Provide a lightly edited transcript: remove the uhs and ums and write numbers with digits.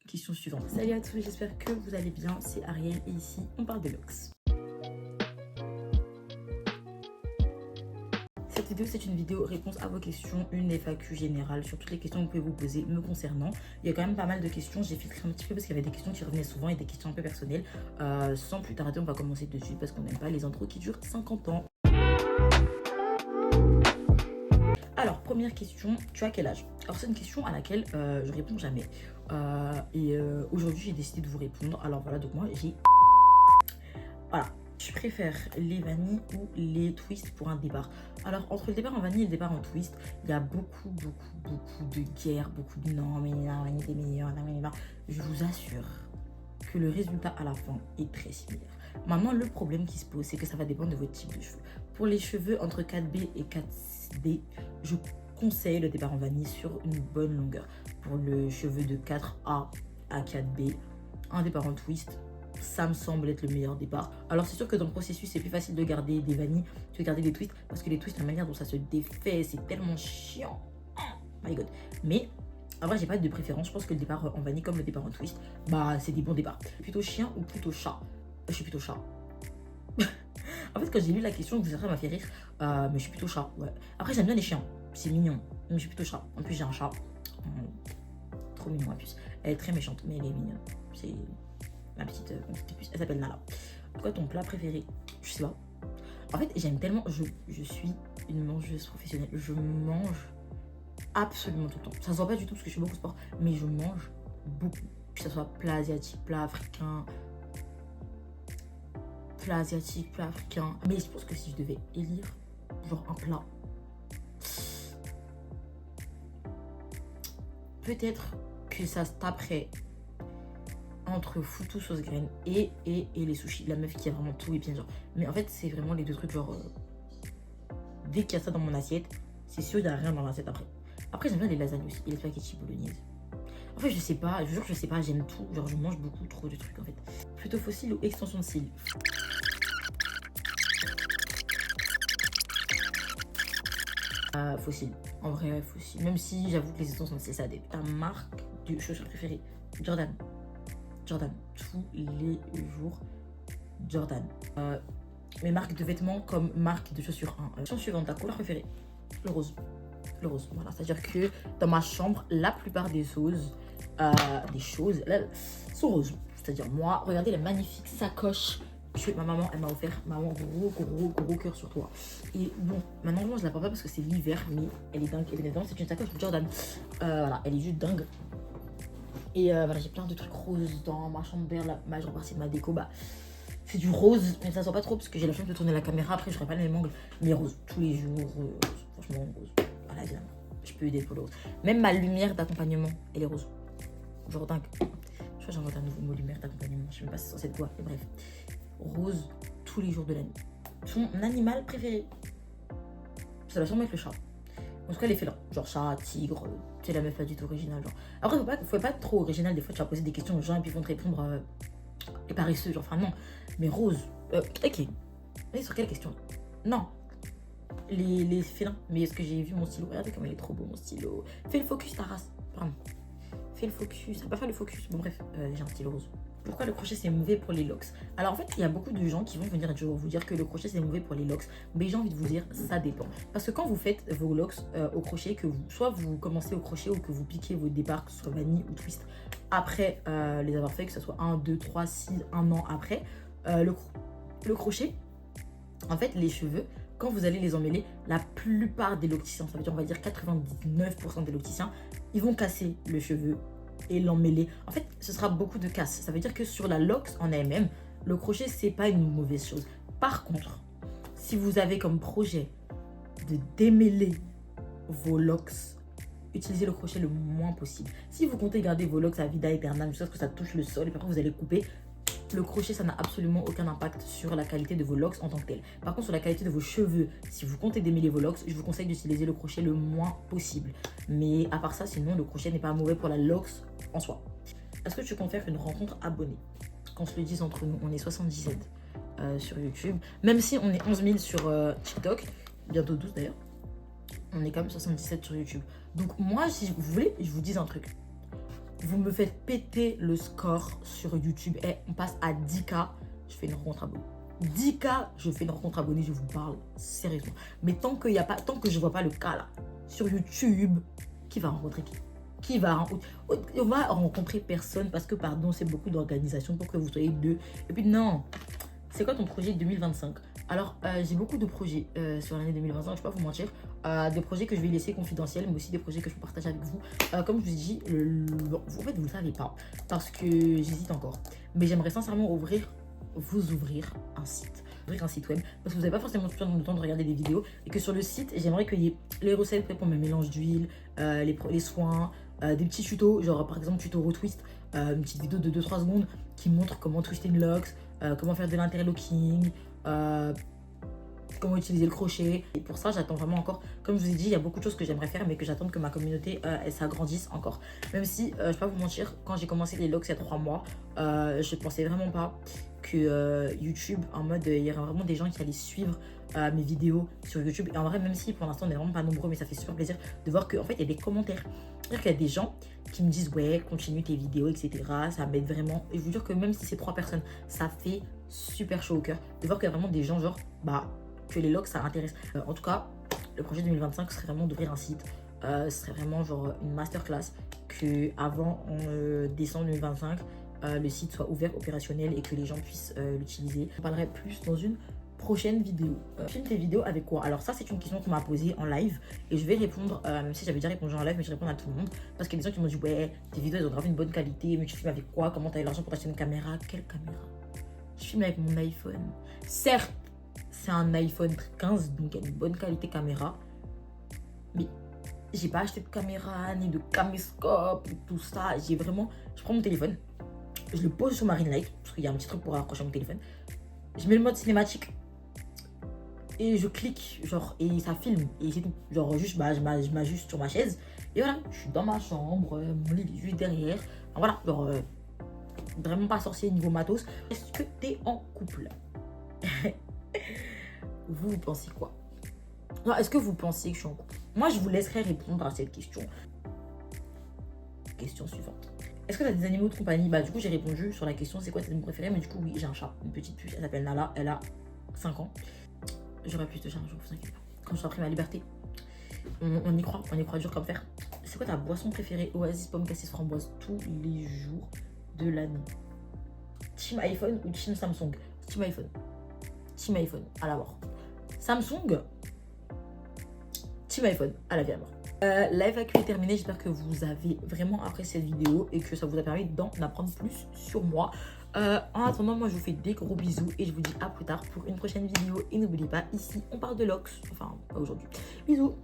Question suivante. Salut à tous, j'espère que vous allez bien. C'est Ariel et ici, on parle de locks. Cette vidéo, c'est une vidéo réponse à vos questions, une FAQ générale sur toutes les questions que vous pouvez vous poser me concernant. Il y a quand même pas mal de questions, j'ai filtré un petit peu parce qu'il y avait des questions qui revenaient souvent et des questions un peu personnelles. Sans plus tarder, on va commencer de suite parce qu'on n'aime pas les intros qui durent 50 ans. Alors, première question, tu as quel âge? Alors, c'est une question à laquelle je réponds jamais. Aujourd'hui, j'ai décidé de vous répondre. Alors voilà, donc moi, j'ai... Voilà, je préfère les vanilles ou les twists pour un départ. Alors, entre le départ en vanille et le départ en twist, il y a beaucoup de guerres, beaucoup de non, mais la vanille est meilleure, je vous assure que le résultat à la fin est très similaire. Maintenant, le problème qui se pose, c'est que ça va dépendre de votre type de cheveux. Pour les cheveux entre 4B et 4D, je conseille le départ en vanille sur une bonne longueur. Pour le cheveu de 4A à 4B, un départ en twist, ça me semble être le meilleur départ. Alors c'est sûr que dans le processus, c'est plus facile de garder des vanilles que de garder des twists, parce que les twists, la manière dont ça se défait, c'est tellement chiant. Oh my god. Mais en vrai, j'ai pas de préférence. Je pense que le départ en vanille comme le départ en twist, bah c'est des bons départs. Plutôt chien ou plutôt chat? Je suis plutôt chat. En fait, quand j'ai lu la question, vous savez, ça m'a fait rire. Mais je suis plutôt chat, ouais. Après, j'aime bien les chiens. C'est mignon. Mais je suis plutôt chat. En plus, j'ai un chat. Trop mignon, en plus. Elle est très méchante, mais elle est mignonne. C'est ma petite puce. Elle s'appelle Nala. Quoi, ton plat préféré? Je sais pas. En fait, j'aime tellement. Je suis une mangeuse professionnelle. Je mange absolument tout le temps. Ça se voit pas du tout parce que je fais beaucoup de sport. Mais je mange beaucoup. Que ce soit plat asiatique, plat africain. Plat asiatique, plat africain. Mais je pense que si je devais élire genre un plat, peut-être que ça se taperait entre foutou sauce graine et les sushis. La meuf qui a vraiment tout et bien genre. Mais en fait, c'est vraiment les deux trucs genre... dès qu'il y a ça dans mon assiette, c'est sûr il n'y a rien dans l'assiette après. Après, j'aime bien les lasagnes aussi et les spaghettis bolognaise. En fait, je sais pas, je jure, je sais pas, j'aime tout. Genre, je mange beaucoup trop de trucs en fait. Plutôt fossile ou extension de cils? Fossile. En vrai, fossile. Même si j'avoue que les extensions de cils, ça dépend. Ta marque de chaussures préférée? Jordan. Jordan. Tous les jours, Jordan. Mes marques de vêtements comme marque de chaussures. Question suivante, ta couleur préférée? Le rose. Le rose, voilà. C'est-à-dire que dans ma chambre, la plupart des choses, sont roses. C'est-à-dire moi, regardez la magnifique sacoche que ma maman, elle m'a offert. Maman, gros cœur sur toi. Et bon, maintenant, moi, je la porte pas parce que c'est l'hiver, mais elle est dingue. Elle est dingue, c'est une sacoche Jordan. Voilà, elle est juste dingue. Et voilà, j'ai plein de trucs roses dans ma chambre. La majeure partie de ma déco, bah, c'est du rose, mais ça se voit pas trop parce que j'ai la flemme de tourner la caméra. Après, je ferai pas le même angle, mais rose tous les jours. Franchement, rose. Voilà, évidemment. Je peux aider pour le rose. Même ma lumière d'accompagnement, elle est rose. Genre dingue. Je crois que j'invente un nouveau mot, lumière d'accompagnement. Je sais même pas si c'est censé être quoi. Et bref. Rose tous les jours de l'année. Son animal préféré, ça doit sûrement être le chat. En tout cas, les félins. Genre chat, tigre. C'est la meuf pas du tout originale. Genre. Après, faut pas être trop original. Des fois, tu vas poser des questions aux gens et puis ils vont te répondre et paresseux. Genre, enfin, non. Mais rose. Ok. Mais sur quelle question? Non. Les félins. Mais est-ce que j'ai vu mon stylo? Regardez comme il est trop beau, mon stylo. Fais le focus, ta race. Pardon. Fais le focus. Ça va pas faire le focus. Bon, bref, j'ai un stylo rose. Pourquoi le crochet c'est mauvais pour les locks? Alors en fait, il y a beaucoup de gens qui vont venir vous dire que le crochet c'est mauvais pour les locks. Mais j'ai envie de vous dire, ça dépend. Parce que quand vous faites vos locks au crochet, que soit vous commencez au crochet ou que vous piquez vos départs, que ce soit vanille ou twist, après les avoir fait, que ce soit 1, 2, 3, 6, 1 an après, le crochet, en fait, les cheveux, quand vous allez les emmêler, la plupart des locticiens, ça veut dire on va dire 99% des locticiens, ils vont casser le cheveu et l'emmêler. En fait, ce sera beaucoup de casse. Ça veut dire que sur la locks en elle-même, le crochet, c'est pas une mauvaise chose. Par contre, si vous avez comme projet de démêler vos locks, utilisez le crochet le moins possible. Si vous comptez garder vos locks à vida aeternam jusqu'à ce que ça touche le sol et après vous allez couper, le crochet, ça n'a absolument aucun impact sur la qualité de vos locks en tant que tel. Par contre, sur la qualité de vos cheveux, si vous comptez démêler vos locks, je vous conseille d'utiliser le crochet le moins possible. Mais à part ça, sinon, le crochet n'est pas mauvais pour la locks en soi. Est-ce que tu comptes faire une rencontre abonnée? Qu'on se le dise entre nous, on est 77 sur YouTube. Même si on est 11 000 sur TikTok, bientôt 12 d'ailleurs. On est quand même 77 sur YouTube. Donc moi, si vous voulez, je vous dis un truc. Vous me faites péter le score sur YouTube. Et on passe à 10K, je fais une rencontre abonnée. 10K, je fais une rencontre abonnée, je vous parle sérieusement. Mais tant que je vois pas le cas là, sur YouTube, qui va rencontrer qui? Qui va rencontrer? On va rencontrer personne parce que, pardon, c'est beaucoup d'organisation pour que vous soyez deux. Et puis non, c'est quoi ton projet 2025? Alors, j'ai beaucoup de projets sur l'année 2025, je ne vais pas vous mentir. Des projets que je vais laisser confidentiels, mais aussi des projets que je peux partager avec vous. Comme je vous ai dit, bon, en fait, vous ne le savez pas, parce que j'hésite encore. Mais j'aimerais sincèrement vous ouvrir un site. Ouvrir un site web, parce que vous n'avez pas forcément tout le temps de regarder des vidéos. Et que sur le site, j'aimerais qu'il y ait les recettes prêtes pour mes mélanges d'huile, les soins, des petits tutos, genre par exemple tuto retwist, une petite vidéo de 2-3 secondes qui montre comment twister une locks, comment faire de l'interlocking, comment utiliser le crochet. Et pour ça, j'attends vraiment encore. Comme je vous ai dit, il y a beaucoup de choses que j'aimerais faire, mais que j'attends que ma communauté elle s'agrandisse encore. Même si, je ne vais pas vous mentir, quand j'ai commencé les locks il y a 3 mois, je pensais vraiment pas que YouTube, en mode, il y aurait vraiment des gens qui allaient suivre mes vidéos sur YouTube. Et en vrai, même si pour l'instant on n'est vraiment pas nombreux, mais ça fait super plaisir de voir qu'en fait il y a des commentaires. C'est-à-dire qu'il y a des gens qui me disent ouais, continue tes vidéos, etc. Ça m'aide vraiment. Et je vous jure que même si c'est 3 personnes, ça fait super chaud au cœur de voir qu'il y a vraiment des gens genre bah que les logs ça intéresse. En tout cas, le projet 2025 serait vraiment d'ouvrir un site. Ce serait vraiment genre une masterclass que avant en décembre 2025 le site soit ouvert, opérationnel et que les gens puissent l'utiliser. Je parlerai plus dans une prochaine vidéo. Filme tes vidéos avec quoi? Alors ça c'est une question qu'on m'a posée en live et je vais répondre, même si j'avais déjà répondu en live, mais je réponds à tout le monde parce qu'il y a des gens qui m'ont dit ouais tes vidéos elles ont grave une bonne qualité, mais tu filmes avec quoi? Comment t'as eu l'argent pour acheter une caméra? Quelle caméra? Je filme avec mon iPhone. Certes c'est un iPhone 15 donc il y a une bonne qualité caméra, mais j'ai pas acheté de caméra ni de caméscope ou tout ça. J'ai vraiment, je prends mon téléphone, je le pose sur ma ring light parce qu'il y a un petit truc pour accrocher mon téléphone, je mets le mode cinématique et je clique genre et ça filme et c'est tout. Genre juste bah, je m'ajuste sur ma chaise et voilà, je suis dans ma chambre, mon lit est juste derrière. Enfin, voilà, genre vraiment pas sorcier niveau matos. Est-ce que t'es en couple? Vous pensez quoi? Non, est-ce que vous pensez que je suis en couple? Moi je vous laisserai répondre à cette question. Question suivante. Est-ce que tu as des animaux de compagnie? Bah du coup j'ai répondu sur la question c'est quoi tes animaux préférés, mais du coup oui j'ai un chat, une petite puce, elle s'appelle Nala, elle a 5 ans. J'aurai plus de chat un jour, vous inquiétez pas. Quand j'aurai pris ma liberté, on y croit dur comme fer. C'est quoi ta boisson préférée? Oasis, pomme cassis, framboise, tous les jours de l'année. Team iPhone ou Team Samsung? Team iPhone. Team iPhone, à la mort. Samsung, Team iPhone, à la vie à mort. La FAQ est terminée, j'espère que vous avez vraiment apprécié cette vidéo et que ça vous a permis d'en apprendre plus sur moi. En attendant, moi je vous fais des gros bisous et je vous dis à plus tard pour une prochaine vidéo. Et n'oubliez pas, ici on parle de locks, enfin pas aujourd'hui. Bisous.